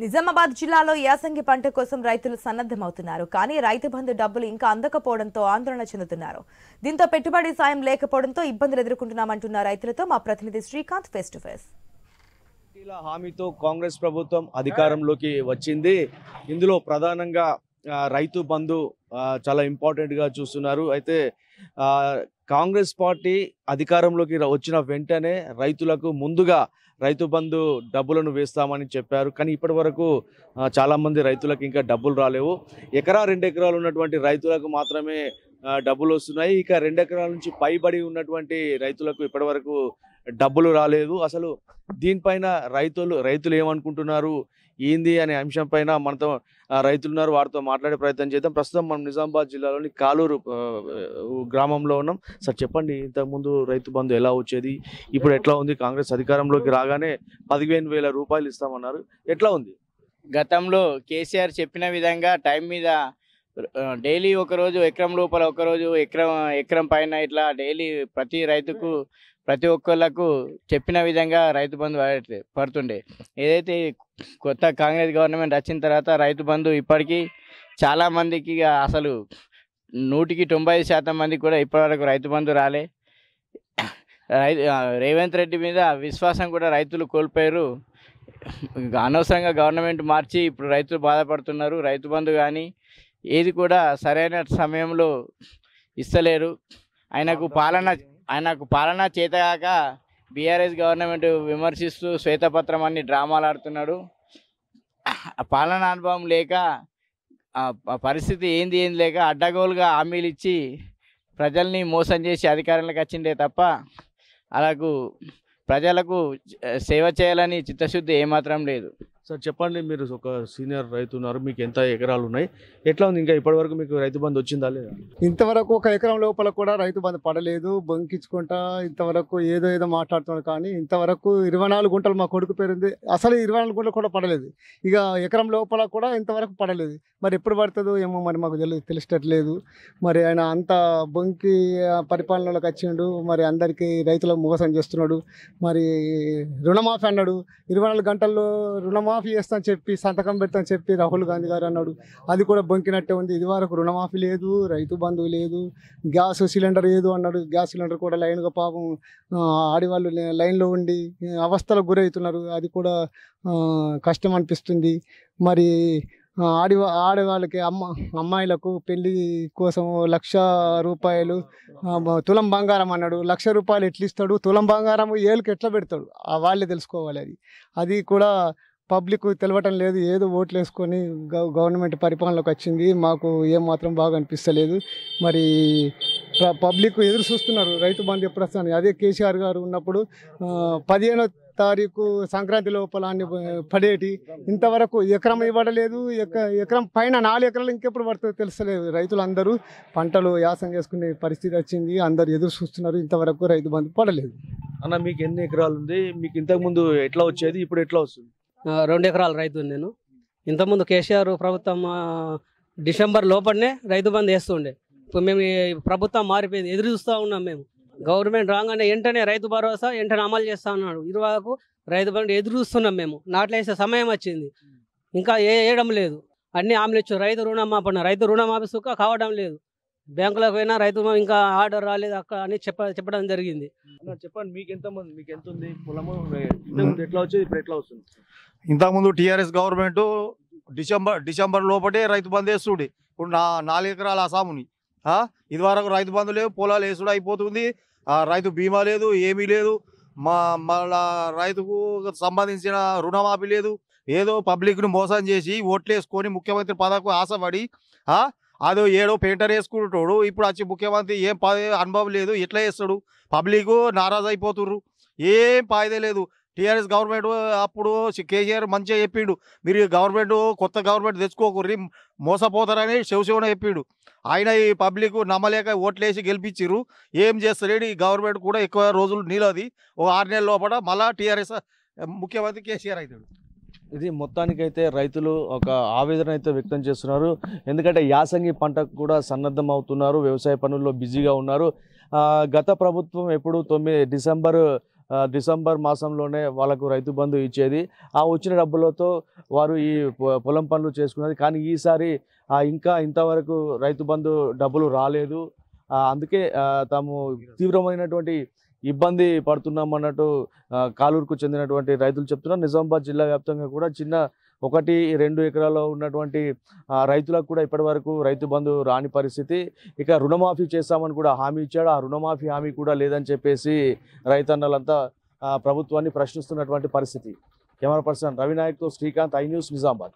నిజామాబాద్ జిల్లాలో యాసంగి పంట కోసం రైతులు సన్నద్ధమవుతున్నారు. కానీ రైతు బంధు డబ్బులు ఇంకా అందకపోవడంతో ఆందోళన చెందుతున్నారు. దీంతో పెట్టుబడి సాయం లేకపోవడంతో ఇబ్బందులు ఎదుర్కొంటున్నామంటున్న రైతులతో మా ప్రతినిధి శ్రీకాంత్ ఫేస్ టు ఫేస్. హామీతో కాంగ్రెస్ ప్రభుత్వం అధికారంలోకి వచ్చింది. ఇందులో ప్రధానంగా రైతు బంధు చాలా ఇంపార్టెంట్ గా చూస్తున్నారు. అయితే కాంగ్రెస్ పార్టీ అధికారంలోకి వచ్చిన వెంటనే రైతులకు ముందుగా రైతు బంధు డబ్బులను వేస్తామని చెప్పారు. కానీ ఇప్పటి వరకు చాలా మంది రైతులకు ఇంకా డబ్బులు రాలేవు. ఎకరా 2 ఎకరాలు ఉన్నటువంటి రైతులకు మాత్రమే డబ్బులు వస్తున్నాయి. ఇక 2 ఎకరాల నుంచి పైబడి ఉన్నటువంటి రైతులకు ఇప్పటి వరకు డబ్బులు రాలేదు. అసలు దీనిపైన రైతులు ఏమనుకుంటున్నారు ఏంది అనే అంశం పైన మనతో రైతులు ఉన్నారు, వారితో మాట్లాడే ప్రయత్నం చేద్దాం. ప్రస్తుతం మనం నిజామాబాద్ జిల్లాలోని కాలూరు గ్రామంలో ఉన్నాం. సార్ చెప్పండి, ఇంతకుముందు రైతు బంధు ఎలా వచ్చేది, ఇప్పుడు ఎట్లా ఉంది? కాంగ్రెస్ అధికారంలోకి రాగానే 15,000 రూపాయలు ఇస్తామన్నారు, ఎట్లా ఉంది? గతంలో కేసీఆర్ చెప్పిన విధంగా టైం మీద డైలీ ఒకరోజు ఎకరం లోపల, ఒకరోజు ఎకరం పైన ఇట్లా డైలీ ప్రతి రైతుకు ప్రతి ఒక్కళ్ళకు చెప్పిన విధంగా రైతు బంధు పడుతుండే. ఏదైతే కొత్త కాంగ్రెస్ గవర్నమెంట్ వచ్చిన తర్వాత రైతు బంధు ఇప్పటికీ చాలామందికి అసలు 100% మందికి కూడా ఇప్పటివరకు రైతు బంధు రాలే. రేవంత్ రెడ్డి మీద విశ్వాసం కూడా రైతులు కోల్పోయారు. అనవసరంగా గవర్నమెంట్ మార్చి ఇప్పుడు రైతులు బాధపడుతున్నారు. రైతు బంధు కానీ ఏది కూడా సరైన సమయంలో ఇస్తలేరు. ఆయనకు పాలన చేతగాక బీఆర్ఎస్ గవర్నమెంట్ విమర్శిస్తూ శ్వేతపత్రం అన్ని డ్రామాలు ఆడుతున్నాడు. పాలనా అనుభవం లేక పరిస్థితి ఏంది లేక అడ్డగోలుగా హామీలు ఇచ్చి ప్రజల్ని మోసం చేసి అధికారంలోకి వచ్చిండే తప్ప అలాగూ ప్రజలకు సేవ చేయాలని చిత్తశుద్ధి ఏమాత్రం లేదు. సార్ చెప్పండి, మీరు ఒక సీనియర్ రైతు ఉన్నారు, మీకు ఎంత ఎకరాలు ఉన్నాయి, ఎట్లా ఉంది? ఇంకా ఇప్పటివరకు మీకు రైతు బంధు వచ్చిందా లేదా? ఇంతవరకు 1 ఎకరం లోపల కూడా రైతు బంధు పడలేదు. బొంకించుకుంటా ఇంతవరకు ఏదో మాట్లాడుతున్నాడు. కానీ ఇంతవరకు 24 గుంటలు మా కొడుకు పేరుంది, అసలు 24 గుంటలు కూడా పడలేదు. ఇక ఎకరం లోపల కూడా ఇంతవరకు పడలేదు. మరి ఎప్పుడు పడుతుందో ఏమో మరి మాకు తెలిసేటట్లేదు. మరి ఆయన అంత బొంకి పరిపాలనలోకి వచ్చిండు. మరి అందరికీ రైతులకు మోసం చేస్తున్నాడు. మరి రుణమాఫీ అన్నాడు, 24 గంటల్లో రుణమాఫీ చేస్తాను చెప్పి సంతకం పెడతాను చెప్పి రాహుల్ గాంధీ గారు అన్నాడు. అది కూడా బొంకినట్టే ఉంది. ఇది వరకు రుణమాఫీ లేదు, రైతు బంధువు లేదు, గ్యాస్ సిలిండర్ ఏదో అన్నాడు. గ్యాస్ సిలిండర్ కూడా లైన్గా పాపం ఆడవాళ్ళు లైన్లో ఉండి అవస్థలకు గురవుతున్నారు. అది కూడా కష్టం అనిపిస్తుంది. మరి ఆడవాళ్ళకి అమ్మాయిలకు పెళ్లి కోసం 1,00,000 రూపాయలు తులం బంగారం అన్నాడు. 1,00,000 రూపాయలు ఎట్లా ఇస్తాడు? తులం బంగారం ఏళ్ళకి ఎట్లా పెడతాడు? వాళ్ళే తెలుసుకోవాలి. అది కూడా పబ్లిక్ తెలవటం లేదు. ఏదో ఓట్లు వేసుకొని గవర్నమెంట్ పరిపాలనలోకి వచ్చింది. మాకు ఏమాత్రం బాగా అనిపిస్తలేదు. మరి పబ్లిక్ ఎదురు చూస్తున్నారు రైతు బంధు ఎప్పుడు వస్తుంది. అదే కేసీఆర్ గారు ఉన్నప్పుడు 15వ తారీఖు సంక్రాంతి లోపల అన్ని పడేటి. ఇంతవరకు ఎకరం ఇవ్వడలేదు. ఎకరం పైన 4 ఎకరాలు ఇంకెప్పుడు పడుతుందో తెలుస్తలేదు. రైతులందరూ పంటలు యాసం చేసుకునే పరిస్థితి వచ్చింది. అందరు ఎదురు చూస్తున్నారు. ఇంతవరకు రైతు బంధు పడలేదు. అన్న, మీకు ఎన్ని ఎకరాలు ఉంది? మీకు ఇంతకుముందు ఎట్లా వచ్చేది, ఇప్పుడు ఎట్లా వస్తుంది? 2 ఎకరాలు రైతు నేను. ఇంతకుముందు కేసీఆర్ ప్రభుత్వం డిసెంబర్ లోపలనే రైతు బంధు వేస్తుండే. ఇప్పుడు మేము ప్రభుత్వం మారిపోయింది, ఎదురు చూస్తూ ఉన్నాం. మేము గవర్నమెంట్ రాగానే వెంటనే రైతు భరోసా వెంటనే అమలు చేస్తా ఉన్నాడు. ఇరువరకు రైతు బంధు ఎదురు చూస్తున్నాం. మేము నాట్లు వేసే సమయం వచ్చింది, ఇంకా వేయడం లేదు. అన్ని హామీలు ఇచ్చారు. రైతు రుణమాఫీ సుఖ కావడం లేదు. బ్యాంకులకు పోయినా రైతు ఇంకా ఆర్డర్ రాలేదు అక్కడ అని చెప్పడం జరిగింది. చెప్పండి, మీకు ఎంత ఉంది పొలము? ఎట్లా వచ్చేది, ఇప్పుడు ఎట్లా వస్తుంది? ఇంతకుముందు TRS government December లోపటే Rythu Bandhu వేస్తుండే. ఇప్పుడు 4 ఎకరాల అసాముని ఇది వరకు రైతు బంధు లేవు, పొలాలు వేసుడు అయిపోతుంది. రైతు బీమా లేదు, ఏమీ లేదు. మళ్ళా రైతుకు సంబంధించిన రుణమాఫీ లేదు. ఏదో పబ్లిక్ను మోసం చేసి ఓట్లు వేసుకొని ముఖ్యమంత్రి పదకు ఆశపడి అదో ఏడో పెయింటర్ వేసుకుంటాడు. ఇప్పుడు వచ్చి ముఖ్యమంత్రి ఏం అనుభవం లేదు, ఎట్లా చేస్తాడు? పబ్లిక్ నారాజు అయిపోతుర్రు. ఏం ఫాయిదా లేదు. టీఆర్ఎస్ గవర్నమెంట్ అప్పుడు కేసీఆర్ మంచిగా చెప్పిండు, మీరు కొత్త గవర్నమెంట్ తెచ్చుకోకూర్రి, మోసపోతారని శివశివన చెప్పిండు. ఆయన ఈ పబ్లిక్ నమ్మలేక ఓట్లేసి గెలిపించిర్రు. ఏం చేస్తాడు ఈ గవర్నమెంట్ కూడా ఎక్కువ రోజులు నిలది. ఒక 6 నెలల లోపల మళ్ళా టీఆర్ఎస్ ముఖ్యమంత్రి కేసీఆర్ అవుతాడు. ఇది మొత్తానికైతే రైతులు ఒక ఆవేదన అయితే వ్యక్తం చేస్తున్నారు. ఎందుకంటే యాసంగి పంటకు కూడా సన్నద్ధం అవుతున్నారు, వ్యవసాయ పనుల్లో బిజీగా ఉన్నారు. గత ప్రభుత్వం ఎప్పుడు డిసెంబర్ డిసెంబర్ మాసంలోనే వాళ్ళకు రైతు బంధు ఇచ్చేది. ఆ వచ్చిన డబ్బులతో వారు ఈ పొలం పనులు చేసుకున్నది. కానీ ఈసారి ఇంకా ఇంతవరకు రైతు బంధు డబ్బులు రాలేదు. అందుకే తాము తీవ్రమైనటువంటి ఇబ్బంది పడుతున్నామన్నట్టు కాలూరుకు చెందినటువంటి రైతులు చెప్తున్నారు. నిజామాబాద్ జిల్లా వ్యాప్తంగా కూడా చిన్న 1-2 ఎకరాల్లో ఉన్నటువంటి రైతులకు కూడా ఇప్పటివరకు రైతు బంధు రాని పరిస్థితి. ఇక రుణమాఫీ చేస్తామని కూడా హామీ ఇచ్చాడు. ఆ రుణమాఫీ హామీ కూడా లేదని చెప్పేసి రైతన్నలంతా ప్రభుత్వాన్ని ప్రశ్నిస్తున్నటువంటి పరిస్థితి. కెమెరా పర్సన్ రవినాయక్తో శ్రీకాంత్, ఐ న్యూస్, నిజామాబాద్.